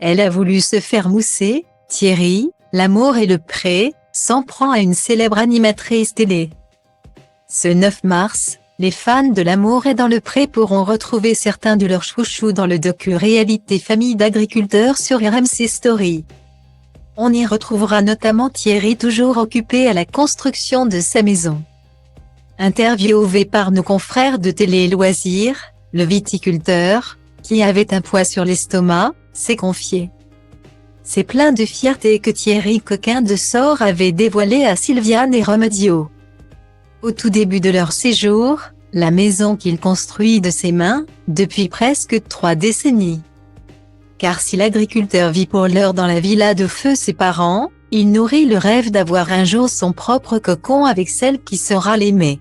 Elle a voulu se faire mousser. Thierry, L'amour et le pré, s'en prend à une célèbre animatrice télé. Ce 9 mars, les fans de L'amour et dans le pré pourront retrouver certains de leurs chouchous dans le docu-réalité Famille d'agriculteurs sur RMC Story. On y retrouvera notamment Thierry toujours occupé à la construction de sa maison. Interviewé par nos confrères de Télé Loisirs, le viticulteur, qui avait un poids sur l'estomac, s'est confié. C'est plein de fierté que Thierry Coquin de Sort avait dévoilé à Sylviane et Remedio. Au tout début de leur séjour, la maison qu'il construit de ses mains, depuis presque 3 décennies. Car si l'agriculteur vit pour l'heure dans la villa de feu ses parents, il nourrit le rêve d'avoir un jour son propre cocon avec celle qui saura l'aimer.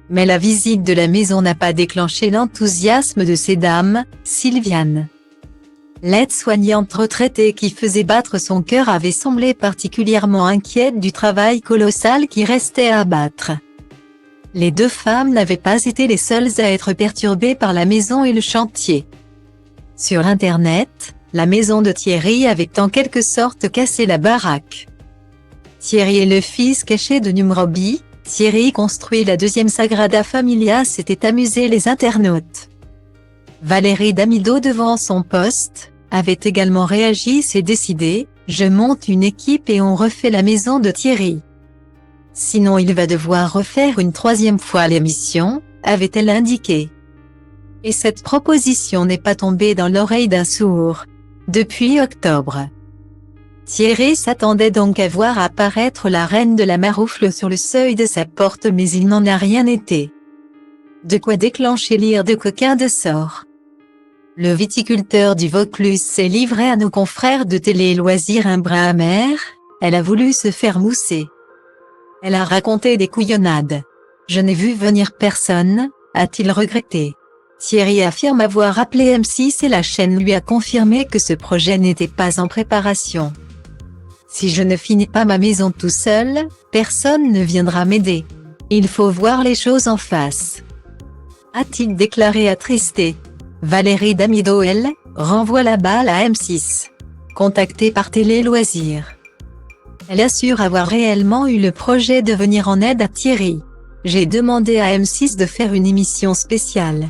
Mais la visite de la maison n'a pas déclenché l'enthousiasme de ces dames. Sylviane, l'aide-soignante retraitée qui faisait battre son cœur, avait semblé particulièrement inquiète du travail colossal qui restait à abattre. Les deux femmes n'avaient pas été les seules à être perturbées par la maison et le chantier. Sur Internet, la maison de Thierry avait en quelque sorte cassé la baraque. Thierry est le fils caché de Numrobi. Thierry construit la deuxième Sagrada Familia, s'était amusé les internautes. Valérie Damido devant son poste, avait également réagi. C'est décidé, je monte une équipe et on refait la maison de Thierry. Sinon il va devoir refaire une 3e fois l'émission, avait-elle indiqué. Et cette proposition n'est pas tombée dans l'oreille d'un sourd. Depuis octobre, Thierry s'attendait donc à voir apparaître la reine de la maroufle sur le seuil de sa porte, mais il n'en a rien été. De quoi déclencher l'ire de Coquin de Sort. Le viticulteur du Vaucluse s'est livré à nos confrères de Télé Loisirs un brin amer. Elle a voulu se faire mousser. Elle a raconté des couillonnades. Je n'ai vu venir personne, a-t-il regretté. Thierry affirme avoir appelé M6 et la chaîne lui a confirmé que ce projet n'était pas en préparation. Si je ne finis pas ma maison tout seul, personne ne viendra m'aider. Il faut voir les choses en face, a-t-il déclaré attristé. Valérie Damido, elle, renvoie la balle à M6. Contactée par Télé Loisirs, elle assure avoir réellement eu le projet de venir en aide à Thierry. J'ai demandé à M6 de faire une émission spéciale.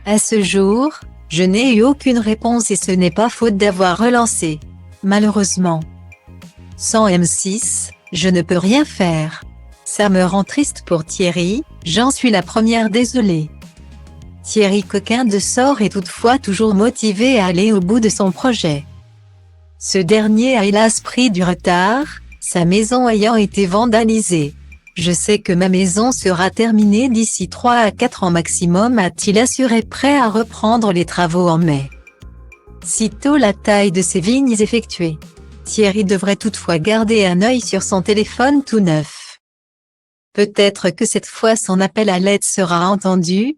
À ce jour, je n'ai eu aucune réponse et ce n'est pas faute d'avoir relancé. Malheureusement, sans M6, je ne peux rien faire. Ça me rend triste pour Thierry, j'en suis la première désolée. Thierry Coquin de Sort est toutefois toujours motivé à aller au bout de son projet. Ce dernier a hélas pris du retard, sa maison ayant été vandalisée. Je sais que ma maison sera terminée d'ici 3 à 4 ans maximum, a-t-il assuré, prêt à reprendre les travaux en mai. Sitôt la taille de ses vignes effectuée, Thierry devrait toutefois garder un œil sur son téléphone tout neuf. Peut-être que cette fois son appel à l'aide sera entendu.